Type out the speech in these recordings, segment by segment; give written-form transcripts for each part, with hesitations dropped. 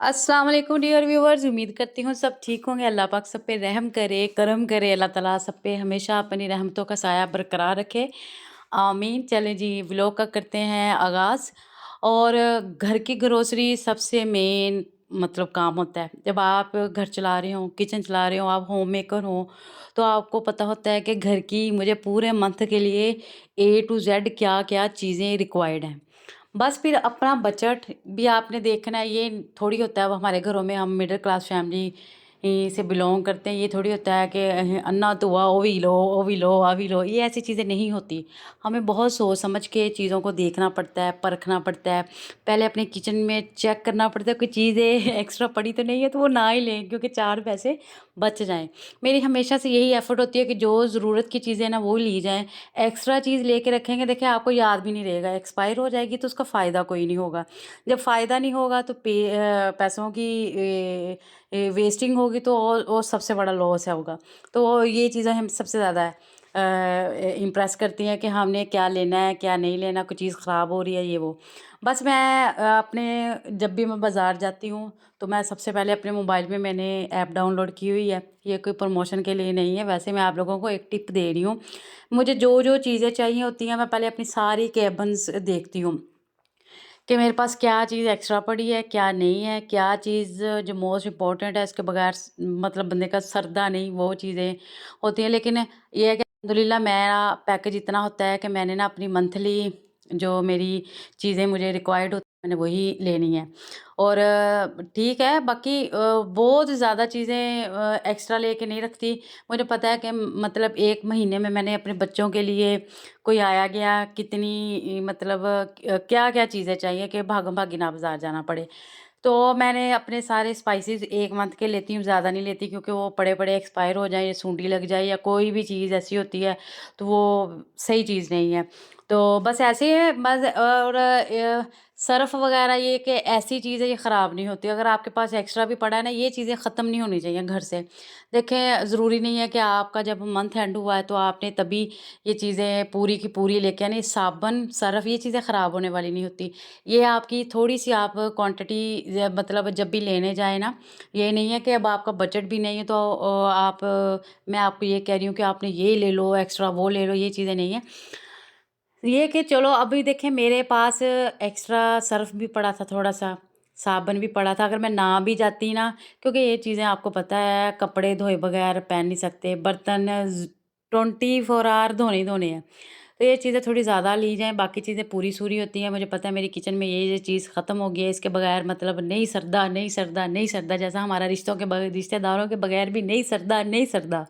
अस्सलाम वालेकुम dear viewers. उम्मीद करती हूँ सब ठीक होंगे। अल्लाह पाक सब पे रहम करे, करम करे। अल्लाह ताला सब पे हमेशा अपनी रहमतों का साया बरकरार रखे, आमीन। चलें जी, व्लॉग का करते हैं आगाज़। और घर की ग्रोसरी सबसे मेन मतलब काम होता है। जब आप घर चला रहे हो, किचन चला रहे हो, आप होम मेकर हो, तो आपको पता होता है कि घर की मुझे पूरे मंथ के लिए ए टू जेड क्या क्या चीज़ें रिक्वायर्ड हैं। बस फिर अपना बजट भी आपने देखना है। ये थोड़ी होता है, अब हमारे घरों में हम मिडिल क्लास फैमिली से बिलोंग करते हैं। ये थोड़ी होता है कि अन्ना तो हुआ, वो भी लो, वो भी लो, आ भी लो। ये ऐसी चीज़ें नहीं होती। हमें बहुत सोच समझ के चीज़ों को देखना पड़ता है, परखना पड़ता है। पहले अपने किचन में चेक करना पड़ता है, कोई चीज़ें एक्स्ट्रा पड़ी तो नहीं है, तो वो ना ही लें, क्योंकि 4 पैसे बच जाएँ। मेरी हमेशा से यही एफ़र्ट होती है कि जो ज़रूरत की चीज़ें हैं ना, वो ली जाएँ। एक्स्ट्रा चीज़ लेके रखेंगे, देखिए आपको याद भी नहीं रहेगा, एक्सपायर हो जाएगी तो उसका फ़ायदा कोई नहीं होगा। जब फ़ायदा नहीं होगा तो पैसों की वेस्टिंग होगी, तो और सबसे बड़ा लॉस है होगा। तो ये चीज़ें हम सबसे ज़्यादा इम्प्रेस करती हैं कि हमने क्या लेना है, क्या नहीं लेना, कोई चीज़ ख़राब हो रही है, ये वो। बस मैं अपने जब भी मैं बाज़ार जाती हूँ, तो मैं सबसे पहले अपने मोबाइल में मैंने ऐप डाउनलोड की हुई है। ये कोई प्रमोशन के लिए नहीं है, वैसे मैं आप लोगों को एक टिप दे रही हूँ। मुझे जो चीज़ें चाहिए होती हैं, मैं पहले अपनी सारी केबन्स देखती हूँ कि मेरे पास क्या चीज़ एक्स्ट्रा पड़ी है, क्या नहीं है, क्या चीज़ जो मोस्ट इम्पोर्टेंट है, इसके बगैर मतलब बंदे का सरदा नहीं, वो चीज़ें होती हैं। लेकिन ये है कि अल्हम्दुलिल्लाह मेरा पैकेज इतना होता है कि मैंने ना अपनी मंथली जो मेरी चीज़ें मुझे रिक्वायर्ड होती हैं, मैंने वही लेनी है। और ठीक है, बाकी बहुत ज़्यादा चीज़ें एक्स्ट्रा लेके नहीं रखती। मुझे पता है कि मतलब 1 महीने में मैंने अपने बच्चों के लिए कोई आया गया कितनी मतलब क्या-क्या चीज़ें चाहिए कि भागम-भागी ना बाज़ार जाना पड़े। तो मैंने अपने सारे स्पाइसेस 1 मंथ के लेती हूँ, ज़्यादा नहीं लेती, क्योंकि वो पड़े-पड़े एक्सपायर हो जाएँ या सूंडी लग जाए या कोई भी चीज़ ऐसी होती है, तो वो सही चीज़ नहीं है। तो बस ऐसे ही है बस। और सर्फ़ वग़ैरह ये कि ऐसी चीज़ है, ये ख़राब नहीं होती। अगर आपके पास एक्स्ट्रा भी पड़ा है ना, ये चीज़ें ख़त्म नहीं होनी चाहिए घर से। देखें, ज़रूरी नहीं है कि आपका जब मंथ एंड हुआ है तो आपने तभी ये चीज़ें पूरी की पूरी लेके आनी। साबुन, सर्फ़, ये चीज़ें ख़राब होने वाली नहीं होती। ये आपकी थोड़ी-सी आप क्वांटिटी मतलब जब भी लेने जाएँ ना, ये नहीं है कि अब आपका बजट भी नहीं है तो मैं आपको ये कह रही हूँ कि आपने ये ले लो, एक्स्ट्रा वो ले लो, ये चीज़ें नहीं है। ये कि चलो अभी देखें, मेरे पास एक्स्ट्रा सर्फ़ भी पड़ा था थोड़ा-सा, साबुन भी पड़ा था। अगर मैं ना भी जाती ना, क्योंकि ये चीज़ें आपको पता है कपड़े धोए बगैर पहन नहीं सकते, बर्तन 24 आवर धोने ही धोने हैं। तो ये चीज़ें थोड़ी ज़्यादा ली जाएँ, बाकी चीज़ें पूरी-सूरी होती हैं। मुझे पता है मेरी किचन में ये चीज़ ख़त्म हो गई है, इसके बगैर मतलब नहीं सरदा, नहीं सरदा, नहीं सरदा, जैसा हमारा रिश्तेदारों के बगैर भी नहीं सरदा, नहीं सरदा।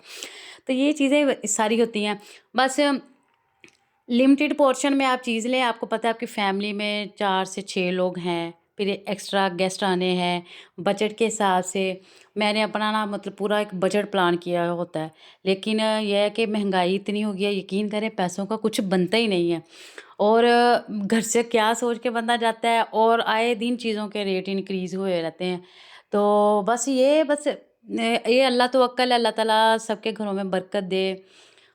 तो ये चीज़ें सारी होती हैं। बस लिमिटेड पोर्शन में आप चीज़ लें। आपको पता है आपकी फैमिली में 4 से 6 लोग हैं, फिर एक्स्ट्रा गेस्ट आने हैं, बजट के हिसाब से मैंने अपना ना मतलब पूरा एक बजट प्लान किया होता है। लेकिन ये है कि महँगाई इतनी हो गई है, यकीन करें पैसों का कुछ बनता ही नहीं है। और घर से क्या सोच के बंदा जाता है, और आए दिन चीज़ों के रेट इंक्रीज़ हुए रहते हैं। तो बस ये अल्लाह तवक्कल है, अल्लाह ताला सबके घरों में बरकत दे,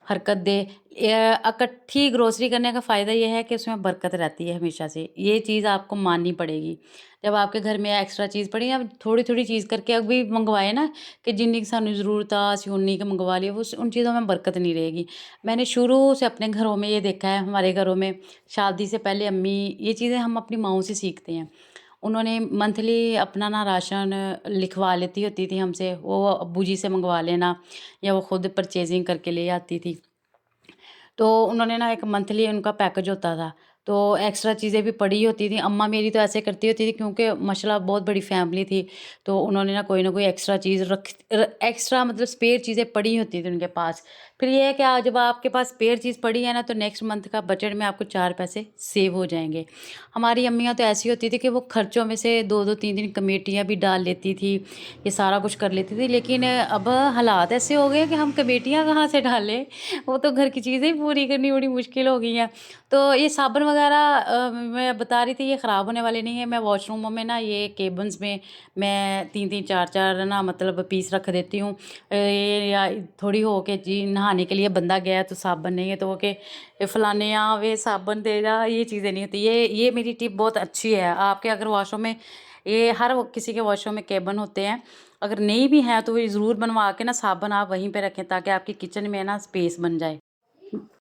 हरकत दे। इकट्ठी ग्रोसरी करने का फ़ायदा ये है कि उसमें बरकत रहती है हमेशा से। ये चीज़ आपको माननी पड़ेगी। जब आपके घर में एक्स्ट्रा चीज़ पड़ी, आप थोड़ी-थोड़ी चीज़ करके अभी मंगवाए ना, कि जिन्नी की सानू ज़रूरत आ असीं उन्नी क मंगवा लिए, उन चीज़ों में बरकत नहीं रहेगी। मैंने शुरू से अपने घरों में ये देखा है, हमारे घरों में शादी से पहले अम्मी ये चीज़ें हम अपनी माँओं से सीखते हैं। उन्होंने मंथली अपना ना राशन लिखवा लेती होती थी हमसे, वो अब्बू जी से मंगवा लेना या वो खुद परचेज़िंग करके ले आती थी। तो उन्होंने ना एक मंथली उनका पैकेज होता था, तो एक्स्ट्रा चीज़ें भी पड़ी होती थी। अम्मा मेरी तो ऐसे करती होती थी, क्योंकि माशाल्लाह बहुत बड़ी फैमिली थी, तो उन्होंने ना कोई ना कोई एक्स्ट्रा चीज़ एक्स्ट्रा मतलब स्पेयर चीज़ें पड़ी होती थी उनके पास। फिर ये है कि जब आपके पास स्पेयर चीज़ पड़ी है ना, तो नेक्स्ट मंथ का बजट में आपको 4 पैसे सेव हो जाएंगे। हमारी अम्मियाँ तो ऐसी होती थी कि वो खर्चों में से 2-2 3-3 कमेटियाँ भी डाल लेती थी, ये सारा कुछ कर लेती थी। लेकिन अब हालात ऐसे हो गए कि हम कमेटियाँ कहाँ से डालें, वो तो घर की चीज़ें ही पूरी करनी बड़ी मुश्किल हो गई हैं। तो ये साबुन वगैरह मैं बता रही थी, ये ख़राब होने वाले नहीं है। मैं वॉशरूमों में ना ये केबिन्स में मैं 3-3 4-4 ना मतलब पीस रख देती हूँ। ये या थोड़ी हो के जी नहाने के लिए बंदा गया तो साबुन नहीं है, तो वो के फलाने यहाँ वे साबुन दे जा, ये चीज़ें नहीं होती। ये मेरी टिप बहुत अच्छी है। आपके अगर वॉशरूम में ये हर किसी के वॉशरूम में केबिन होते हैं, अगर नहीं भी हैं तो ये ज़रूर बनवा के ना साबुन आप वहीं पे रखें ताकि आपकी किचन में ना स्पेस बन जाए।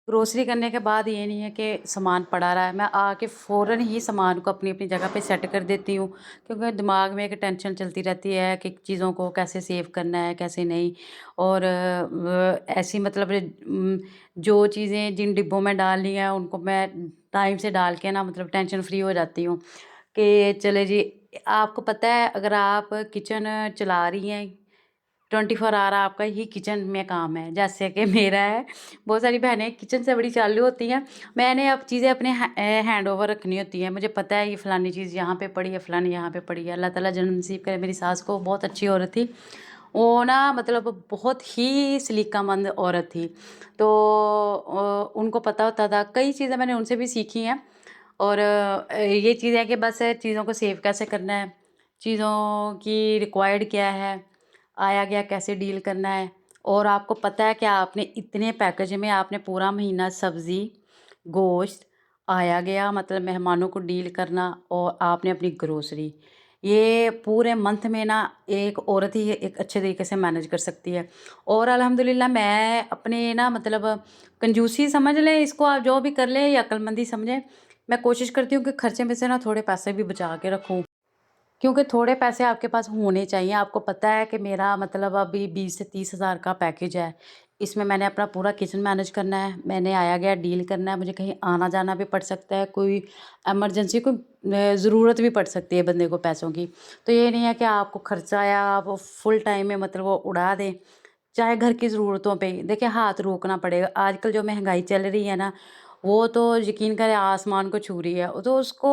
ग्रोसरी करने के बाद ये नहीं है कि सामान पड़ा रहा है, मैं आके फ़ौरन ही सामान को अपनी-अपनी जगह पे सेट कर देती हूँ, क्योंकि दिमाग में एक टेंशन चलती रहती है कि चीज़ों को कैसे सेव करना है, कैसे नहीं। और ऐसी मतलब जो चीज़ें जिन डिब्बों में डालनी है उनको मैं टाइम से डाल के ना मतलब टेंशन फ्री हो जाती हूँ कि चले जी। आपको पता है अगर आप किचन चला रही हैं 24 आवर आपका ही किचन में काम है, जैसे कि मेरा है। बहुत सारी बहनें किचन से बड़ी चालू होती हैं। मैंने अब चीज़ें अपने हैंड ओवर रखनी होती हैं। मुझे पता है ये फ़लानी चीज़ यहाँ पे पड़ी है, फ़लानी यहाँ पे पड़ी है। अल्लाह ताला जन्नत नसीब करे। मेरी सास को बहुत अच्छी औरत थी। वो ना मतलब बहुत ही सलीकामंद औरत थी। तो उनको पता होता था, कई चीज़ें मैंने उनसे भी सीखी हैं। और ये चीज़ है कि बस चीज़ों को सेव कैसे करना है, चीज़ों की रिक्वायर्ड क्या है, आया गया कैसे डील करना है। और आपको पता है कि आपने इतने पैकेज में आपने पूरा महीना सब्ज़ी, गोश्त, आया गया मतलब मेहमानों को डील करना और आपने अपनी ग्रोसरी, ये पूरे मंथ में ना एक औरत ही एक अच्छे तरीके से मैनेज कर सकती है। और अल्हम्दुलिल्लाह मैं अपने ना मतलब कंजूसी समझ लें इसको, आप जो भी कर लें या अक्लमंदी समझें, मैं कोशिश करती हूँ कि खर्चे में से ना थोड़े पैसे भी बचा के रखूँ। क्योंकि थोड़े पैसे आपके पास होने चाहिए। आपको पता है कि मेरा मतलब अभी 20 से 30 हज़ार का पैकेज है। इसमें मैंने अपना पूरा किचन मैनेज करना है, मैंने आया गया डील करना है, मुझे कहीं आना-जाना भी पड़ सकता है, कोई इमरजेंसी कोई ज़रूरत भी पड़ सकती है बंदे को पैसों की। तो ये नहीं है कि आपको खर्चा या आप फुल टाइम में मतलब वो उड़ा दें, चाहे घर की ज़रूरतों पे ही। देखिए हाथ रोकना पड़ेगा। आजकल जो महँगाई चल रही है ना, वो तो यकीन करें आसमान को छू रही है। तो उसको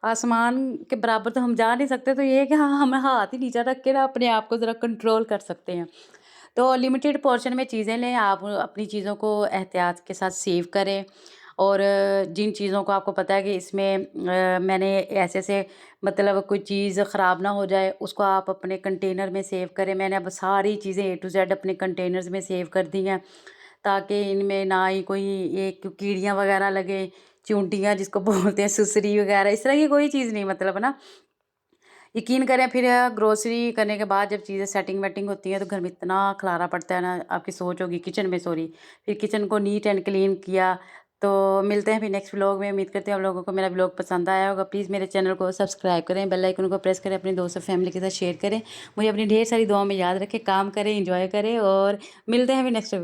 आसमान के बराबर तो हम जा नहीं सकते, तो ये है कि हाँ, हम हाथ ही नीचे रख के ना अपने आप को ज़रा कंट्रोल कर सकते हैं। तो लिमिटेड पोर्शन में चीज़ें लें, आप अपनी चीज़ों को एहतियात के साथ सेव करें। और जिन चीज़ों को आपको पता है कि इसमें मैंने ऐसे-ऐसे मतलब कोई चीज़ ख़राब ना हो जाए, उसको आप अपने कंटेनर में सेव करें। मैंने अब सारी चीज़ें ए टू ज़ेड अपने कंटेनर्स में सेव कर दी हैं, ताकि इनमें ना ही कोई ये कीड़ियाँ वग़ैरह लगें, चूंटियाँ जिसको बोलते हैं, सुसरी वग़ैरह, इस तरह की कोई चीज़ नहीं मतलब ना। यकीन करें फिर ग्रोसरी करने के बाद जब चीज़ें सेटिंग वेटिंग होती हैं तो घर में इतना खलारा पड़ता है ना, आपकी सोच होगी किचन में, सॉरी, फिर किचन को नीट एंड क्लीन किया। तो मिलते हैं फिर नेक्स्ट व्लॉग में। उम्मीद करते हैं आप लोगों को मेरा व्लॉग पसंद आया होगा। प्लीज़ मेरे चैनल को सब्सक्राइब करें, बेल आइकन को प्रेस करें, अपने दोस्तों फैमिली के साथ शेयर करें। मुझे अपनी ढेर सारी दुआओं में याद रखें, काम करें, इंजॉय करें और मिलते हैं फिर नेक्स्ट